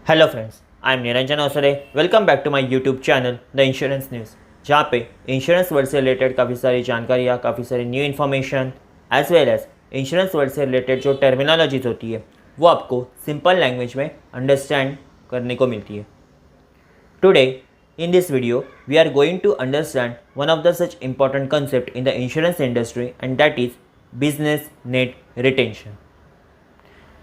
Hello friends, I am Niranjan Avasare. Welcome back to my YouTube channel the insurance news, जहाँ पे insurance world से related काफ़ी सारी जानकारियाँ, काफ़ी सारी new information as well as insurance world से रिलेटेड जो टर्मिनोलॉजीज होती है वो आपको सिंपल लैंग्वेज में अंडरस्टैंड करने को मिलती है। Today in this video we are going to understand one of the such important concept in the insurance industry, and that is business net retention.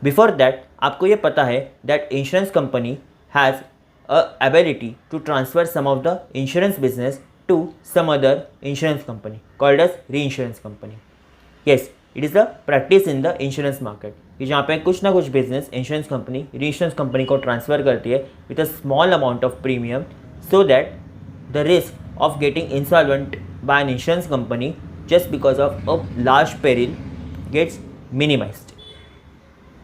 Before that, आपको ये पता है that insurance company has a ability to transfer some of the insurance business to some other insurance company called as reinsurance company. Yes, it is the practice in the insurance market कि जहाँ पे कुछ ना कुछ business insurance company reinsurance company को transfer करती है with a small amount of premium, so that the risk of getting insolvent by an insurance company just because of a large peril gets minimized.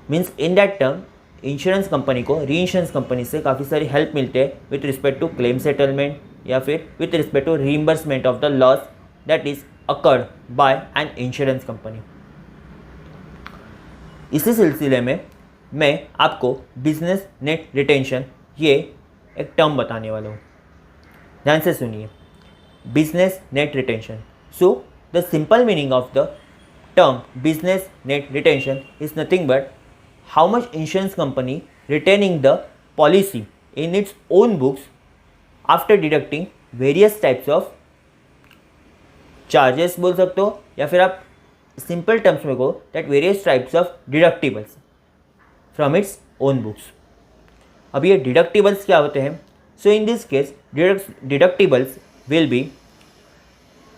Means in that term insurance company को reinsurance company से काफ़ी सारी help मिलते हैं with respect to claim settlement या फिर with respect to reimbursement of the loss that is occurred by an insurance company. इसी सिलसिले में मैं आपको बिजनेस नेट रिटेंशन ये एक टर्म बताने वाला हूँ। ध्यान से सुनिए, business net retention. So the simple meaning of the term business net retention is nothing but how much insurance company retaining the policy in its own books after deducting various types of charges बोल सकते हो, या फिर आप simple terms में कहो that various types of deductibles from its own books. अब ये डिडक्टिबल्स क्या होते हैं? So in this case deductibles will be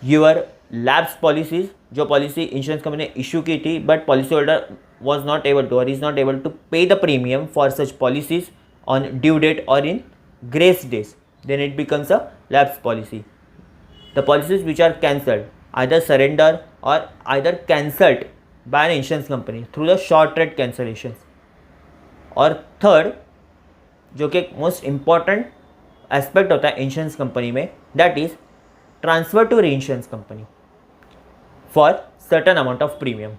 your labs policies, जो पॉलिसी इंश्योरेंस कंपनी ने इशू की थी but policy holder was not able to or is not able to pay the premium for such policies on due date or in grace days, then it becomes a lapse policy. The policies which are cancelled, either surrender or either cancelled by an insurance company through the short rate cancellations. और third, जो कि most important aspect होता है insurance company में, that is transfer to reinsurance company for certain amount of premium.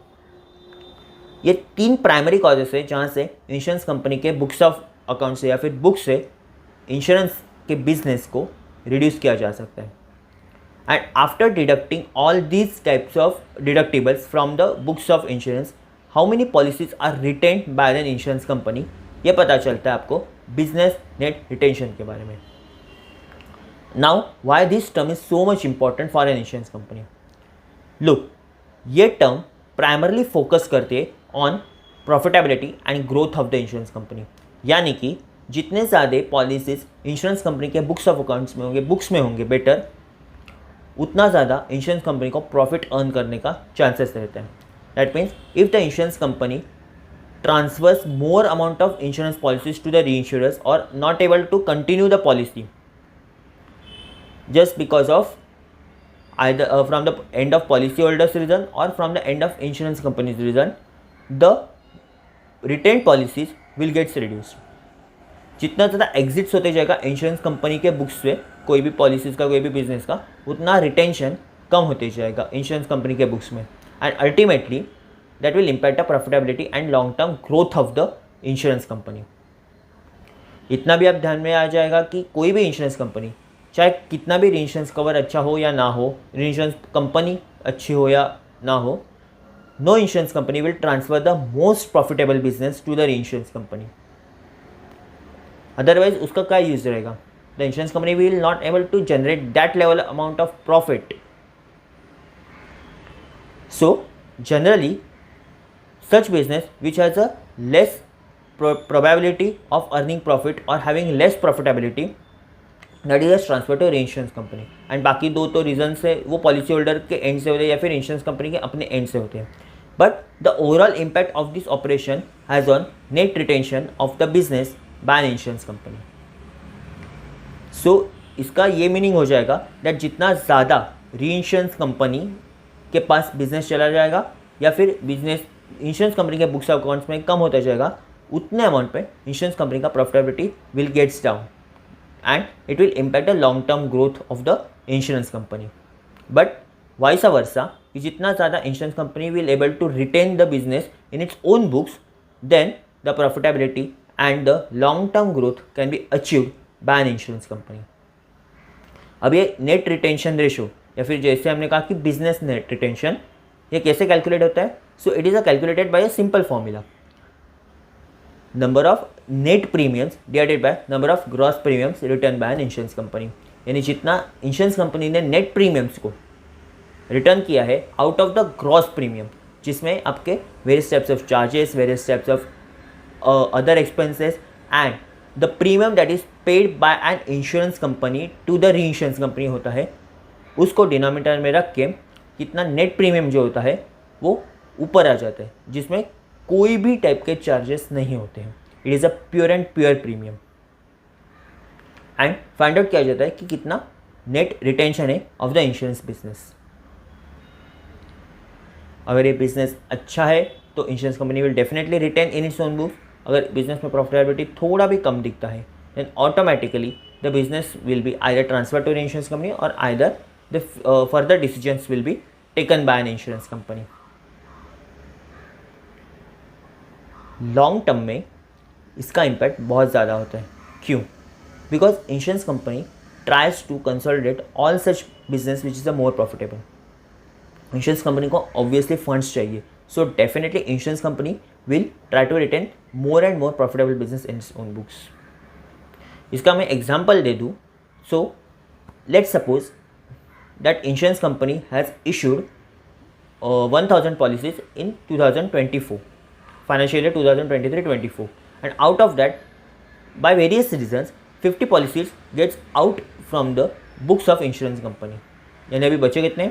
ये तीन primary causes है जहाँ से इंश्योरेंस कंपनी के बुक्स ऑफ अकाउंट से या फिर बुक से इंश्योरेंस के बिजनेस को रिड्यूस किया जा सकता है। And after deducting all these types of deductibles from the books of insurance, how many policies are retained by an insurance company, ये पता चलता है आपको बिजनेस नेट रिटेंशन के बारे में। Now why this term is so much important for an insurance company? Look, ये term primarily focus करती है on profitability and growth of the insurance company, यानी कि जितने ज़्यादा पॉलिसीज इंश्योरेंस कंपनी के बुक्स ऑफ अकाउंट्स में होंगे, बुक्स में होंगे बेटर, उतना ज़्यादा इंश्योरेंस कंपनी को प्रॉफिट अर्न करने का चांसेस रहते हैं। That means if the insurance company transfers more amount of insurance policies to the reinsurers और not able to continue the policy just because of either from the end of policy holders reason or from the end of insurance company's reason, the retained policies will get reduced. जितना ज़्यादा exits होते जाएगा insurance company के books से कोई भी policies का, कोई भी बिजनेस का, उतना रिटेंशन कम होते जाएगा इंश्योरेंस कंपनी के बुक्स में, and ultimately that will impact the profitability and long term growth of the insurance company. इतना भी आप ध्यान में आ जाएगा कि कोई भी इंश्योरेंस कंपनी, चाहे कितना भी रीइंश्योरेंस कवर अच्छा हो या ना हो, रीइंश्योरेंस कंपनी अच्छी हो या ना हो, no insurance company will transfer the most profitable business to the reinsurance company. Otherwise उसका क्या यूज रहेगा? The insurance company will not able to generate that level amount of profit. So generally such business which has a less probability of earning profit or having less profitability, that is transfer to reinsurance company. And बाकी दो तो reason से वो policy holder के and से होते हैं या फिर इंश्योरेंस कंपनी के अपने एंड से होते हैं, but the overall impact of this operation has on net retention of the business by an insurance company. So इसका ये मीनिंग हो जाएगा दैट जितना ज़्यादा रीइंश्योरेंस कंपनी के पास बिजनेस चला जाएगा या फिर बिजनेस इंश्योरेंस कंपनी के बुक्स ऑफ अकाउंट्स में कम होता जाएगा, उतने अमाउंट पे इंश्योरेंस कंपनी का profitability will gets down and it will impact the long term growth of the insurance company. But vice versa, कि जितना ज़्यादा insurance company will able to retain the business in its own books, then the profitability and the long-term growth can be achieved by an insurance company. अब ये net retention ratio या फिर जैसे हमने कहा कि बिजनेस नेट रिटेंशन, ये कैसे कैलकुलेट होता है? So it is calculated by a simple formula, number of net premiums divided by number of gross premiums return by an insurance company. यानी जितना इंश्योरेंस कंपनी ने नेट प्रीमियम्स को return किया है out of the gross premium, जिसमें आपके various types of charges, various types of other expenses and the premium that is paid by an insurance company to the reinsurance company होता है, उसको denominator में रख के कितना नेट प्रीमियम जो होता है वो ऊपर आ जाता है, जिसमें कोई भी टाइप के चार्जेस नहीं होते हैं। It is a pure and pure premium and find out किया जाता है कि कितना नेट रिटेंशन है ऑफ द इंश्योरेंस बिजनेस। अगर ये बिजनेस अच्छा है तो insurance company will definitely retain in its own books. अगर बिजनेस में प्रॉफिटेबिलिटी थोड़ा भी कम दिखता है then automatically the business will be either transfer to an insurance company और either the further decisions will be taken by an insurance company. Long term में इसका इम्पैक्ट बहुत ज़्यादा होता है। क्यों? Because insurance company tries to consolidate all such business which is the more profitable. Insurance company को obviously funds चाहिए, so definitely insurance company will try to retain more and more profitable business in its own books. इसका मैं example दे दूँ, so let's suppose that insurance company has issued 1000 policies in 2024 financial year 2023-24, and out of that by various reasons 50 policies gets out from the books of insurance company। यानी अभी बचे कितने?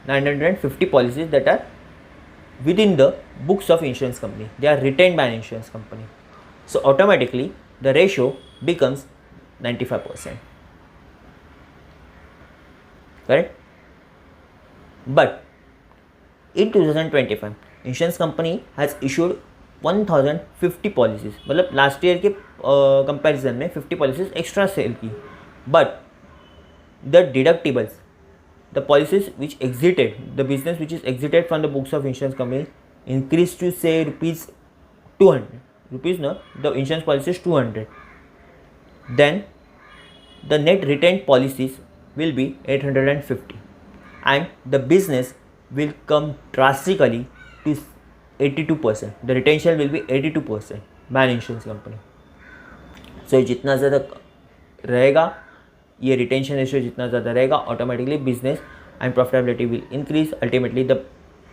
950 policies that are within the books of insurance company, they are retained by an insurance company, so automatically the ratio becomes 95%, correct? But in 2025 insurance company has issued 1050 policies, मतलब last year के comparison में 50 policies extra sale की। But the deductibles, the policies which exited, the business which is exited from the books of insurance company increase to say rupees ना, the insurance policies 200, then the net retained policies will be 850 and the business will come drastically to 82%. The retention will be 82% by an insurance company. So जितना ज़्यादा रहेगा ये retention ratio, जितना ज़्यादा रहेगा automatically business and profitability will increase. Ultimately the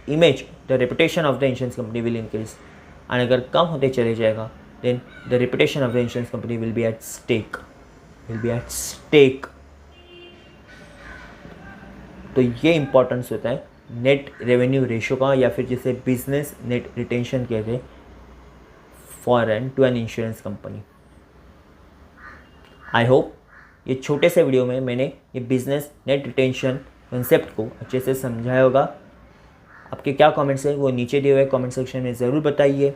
image, the reputation of the insurance company will increase. And अगर कम होते चले जाएगा then the reputation of the insurance company will be at stake. तो ये इंपॉर्टेंस होता है नेट रेवेन्यू रेशो का, या फिर जिसे बिजनेस नेट रिटेंशन कहते हैं foreign to an insurance company. I hope ये छोटे से वीडियो में मैंने ये बिजनेस नेट रिटेंशन कंसेप्ट को अच्छे से समझाया होगा। आपके क्या कमेंट्स हैं वो नीचे दिए हुए कमेंट सेक्शन में ज़रूर बताइए।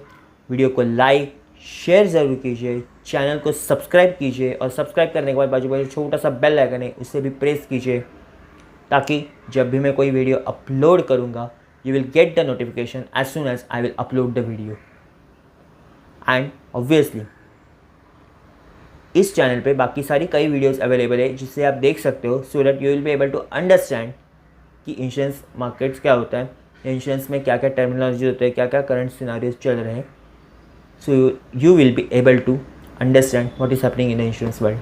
वीडियो को लाइक शेयर ज़रूर कीजिए, चैनल को सब्सक्राइब कीजिए और सब्सक्राइब करने के बाद बाजू बाजू छोटा सा बेल आइकन है उससे भी प्रेस कीजिए, ताकि जब भी मैं कोई वीडियो अपलोड करूँगा you will get the notification as soon as I will upload the video. And obviously इस चैनल पे बाकी सारी कई वीडियोस अवेलेबल है जिससे आप देख सकते हो, so that you will be able to understand कि इंश्योरेंस मार्केट्स क्या होता है, इंश्योरेंस में क्या क्या टर्मिनोलॉजी होते हैं, क्या क्या करंट सिनारियोज चल रहे हैं। So you will be able to understand what is happening in the insurance world.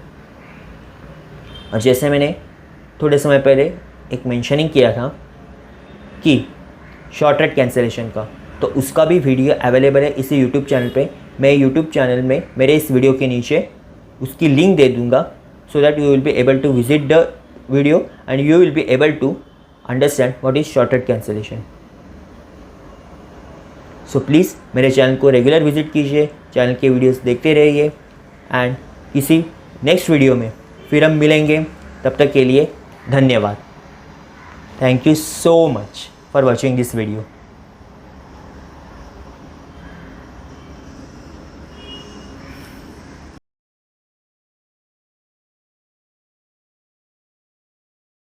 और जैसे मैंने थोड़े समय पहले एक मेंशनिंग किया था कि शॉर्ट रेट कैंसिलेशन का, तो उसका भी वीडियो अवेलेबल है इसी यूट्यूब चैनल पे। मैं यूट्यूब चैनल में मेरे इस वीडियो के नीचे उसकी लिंक दे दूंगा, so that you will be able to visit the video and you will be able to understand what is short rate cancellation. So please मेरे चैनल को रेगुलर विजिट कीजिए, चैनल के वीडियोस देखते रहिए एंड किसी next video में फिर हम मिलेंगे। तब तक के लिए धन्यवाद। Thank you so much for watching this video.